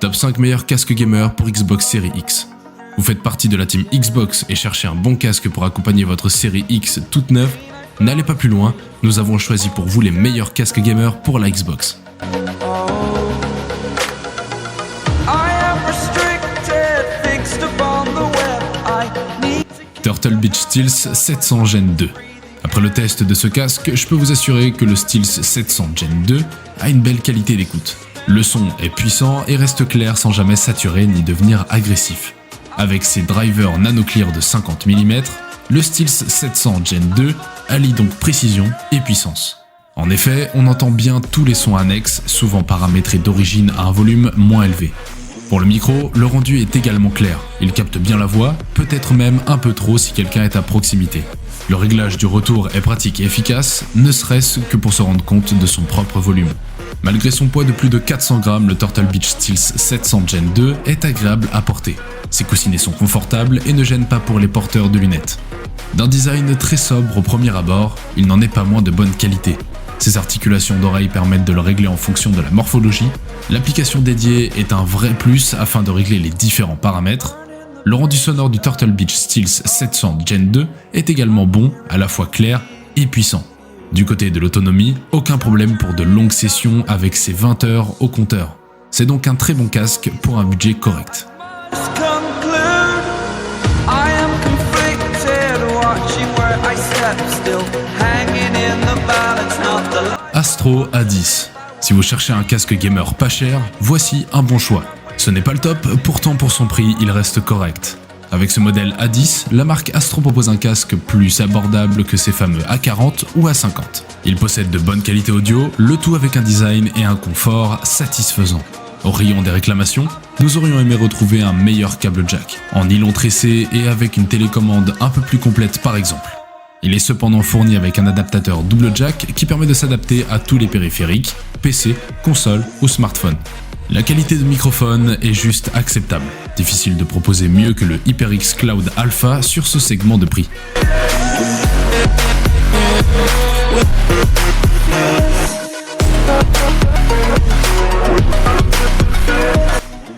Top 5 meilleurs casques gamer pour Xbox Series X. Vous faites partie de la team Xbox et cherchez un bon casque pour accompagner votre série X toute neuve? N'allez pas plus loin, nous avons choisi pour vous les meilleurs casques gamers pour la Xbox. Turtle Beach Stealth 700 Gen 2. Après le test de ce casque, je peux vous assurer que le Stealth 700 Gen 2 a une belle qualité d'écoute. Le son est puissant et reste clair sans jamais saturer ni devenir agressif. Avec ses drivers nano clear de 50 mm, le Stealth 700 Gen 2 allie donc précision et puissance. En effet, on entend bien tous les sons annexes, souvent paramétrés d'origine à un volume moins élevé. Pour le micro, le rendu est également clair. Il capte bien la voix, peut-être même un peu trop si quelqu'un est à proximité. Le réglage du retour est pratique et efficace, ne serait-ce que pour se rendre compte de son propre volume. Malgré son poids de plus de 400 grammes, le Turtle Beach Stealth 700 Gen 2 est agréable à porter. Ses coussinets sont confortables et ne gênent pas pour les porteurs de lunettes. D'un design très sobre au premier abord, il n'en est pas moins de bonne qualité. Ses articulations d'oreilles permettent de le régler en fonction de la morphologie. L'application dédiée est un vrai plus afin de régler les différents paramètres. Le rendu sonore du Turtle Beach Stealth 700 Gen 2 est également bon, à la fois clair et puissant. Du côté de l'autonomie, aucun problème pour de longues sessions avec ses 20 heures au compteur. C'est donc un très bon casque pour un budget correct. Astro A10. Si vous cherchez un casque gamer pas cher, voici un bon choix. Ce n'est pas le top, pourtant pour son prix, il reste correct. Avec ce modèle A10, la marque Astro propose un casque plus abordable que ses fameux A40 ou A50. Il possède de bonnes qualités audio, le tout avec un design et un confort satisfaisant. Au rayon des réclamations, nous aurions aimé retrouver un meilleur câble jack, en nylon tressé et avec une télécommande un peu plus complète par exemple. Il est cependant fourni avec un adaptateur double jack qui permet de s'adapter à tous les périphériques, PC, console ou smartphone. La qualité de microphone est juste acceptable. Difficile de proposer mieux que le HyperX Cloud Alpha sur ce segment de prix.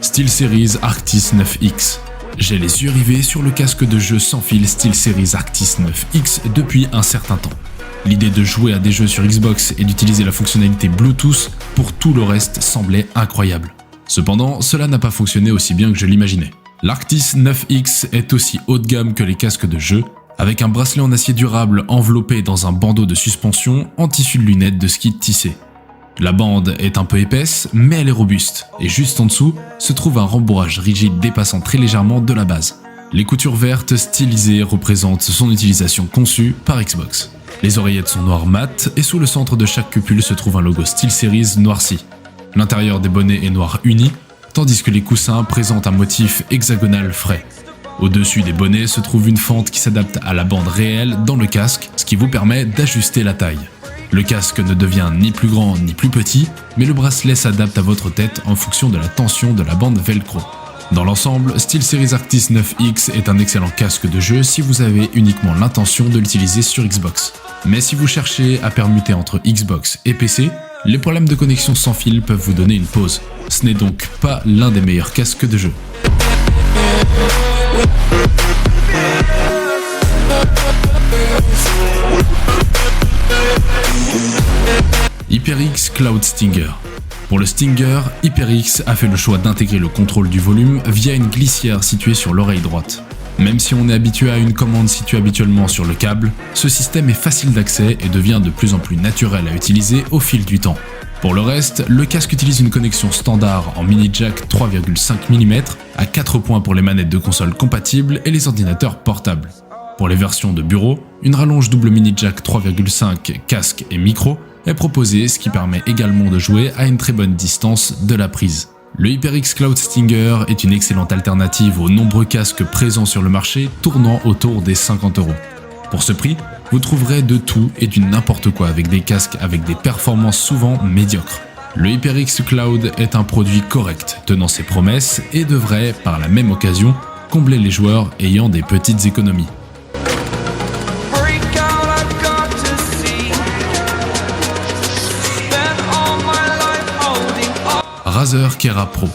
SteelSeries Arctis 9X. J'ai les yeux rivés sur le casque de jeu sans fil SteelSeries Arctis 9X depuis un certain temps. L'idée de jouer à des jeux sur Xbox et d'utiliser la fonctionnalité Bluetooth pour tout le reste semblait incroyable. Cependant, cela n'a pas fonctionné aussi bien que je l'imaginais. L'Arctis 9X est aussi haut de gamme que les casques de jeu, avec un bracelet en acier durable enveloppé dans un bandeau de suspension en tissu de lunettes de ski tissé. La bande est un peu épaisse, mais elle est robuste, et juste en dessous se trouve un rembourrage rigide dépassant très légèrement de la base. Les coutures vertes stylisées représentent son utilisation conçue par Xbox. Les oreillettes sont noires mat et sous le centre de chaque cupule se trouve un logo SteelSeries noirci. L'intérieur des bonnets est noir uni, tandis que les coussins présentent un motif hexagonal frais. Au-dessus des bonnets se trouve une fente qui s'adapte à la bande réelle dans le casque, ce qui vous permet d'ajuster la taille. Le casque ne devient ni plus grand ni plus petit, mais le bracelet s'adapte à votre tête en fonction de la tension de la bande velcro. Dans l'ensemble, SteelSeries Arctis 9X est un excellent casque de jeu si vous avez uniquement l'intention de l'utiliser sur Xbox. Mais si vous cherchez à permuter entre Xbox et PC, les problèmes de connexion sans fil peuvent vous donner une pause. Ce n'est donc pas l'un des meilleurs casques de jeu. HyperX Cloud Stinger. Pour le Stinger, HyperX a fait le choix d'intégrer le contrôle du volume via une glissière située sur l'oreille droite. Même si on est habitué à une commande située habituellement sur le câble, ce système est facile d'accès et devient de plus en plus naturel à utiliser au fil du temps. Pour le reste, le casque utilise une connexion standard en mini jack 3,5 mm à 4 points pour les manettes de console compatibles et les ordinateurs portables. Pour les versions de bureau, une rallonge double mini jack 3,5 casque et micro est proposée, ce qui permet également de jouer à une très bonne distance de la prise. Le HyperX Cloud Stinger est une excellente alternative aux nombreux casques présents sur le marché tournant autour des 50 €. Pour ce prix, vous trouverez de tout et du n'importe quoi avec des casques avec des performances souvent médiocres. Le HyperX Cloud est un produit correct, tenant ses promesses et devrait, par la même occasion, combler les joueurs ayant des petites économies. Razer Kera Pro.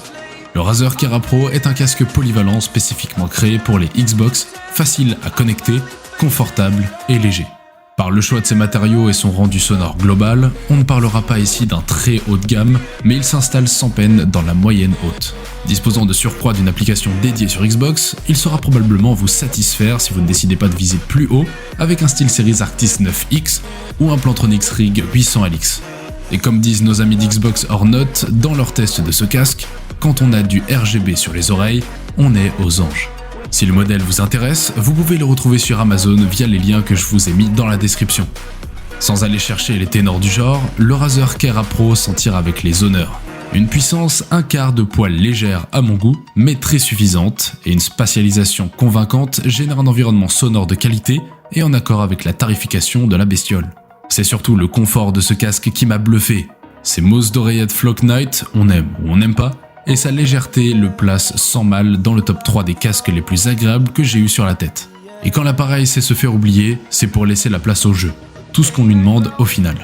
Le Razer Kera Pro est un casque polyvalent spécifiquement créé pour les Xbox, facile à connecter, confortable et léger. Par le choix de ses matériaux et son rendu sonore global, on ne parlera pas ici d'un très haut de gamme, mais il s'installe sans peine dans la moyenne haute. Disposant de surcroît d'une application dédiée sur Xbox, il saura probablement vous satisfaire si vous ne décidez pas de viser plus haut avec un SteelSeries Arctis 9X ou un Plantronics Rig 800LX. Et comme disent nos amis d'Xbox hors note dans leur test de ce casque, quand on a du RGB sur les oreilles, on est aux anges. Si le modèle vous intéresse, vous pouvez le retrouver sur Amazon via les liens que je vous ai mis dans la description. Sans aller chercher les ténors du genre, le Razer Kera Pro s'en tire avec les honneurs. Une puissance un quart de poil légère à mon goût, mais très suffisante, et une spatialisation convaincante génère un environnement sonore de qualité et en accord avec la tarification de la bestiole. C'est surtout le confort de ce casque qui m'a bluffé. Ces mousses d'oreillettes Flock Night, on aime ou on n'aime pas, et sa légèreté le place sans mal dans le top 3 des casques les plus agréables que j'ai eu sur la tête. Et quand l'appareil sait se faire oublier, c'est pour laisser la place au jeu. Tout ce qu'on lui demande au final.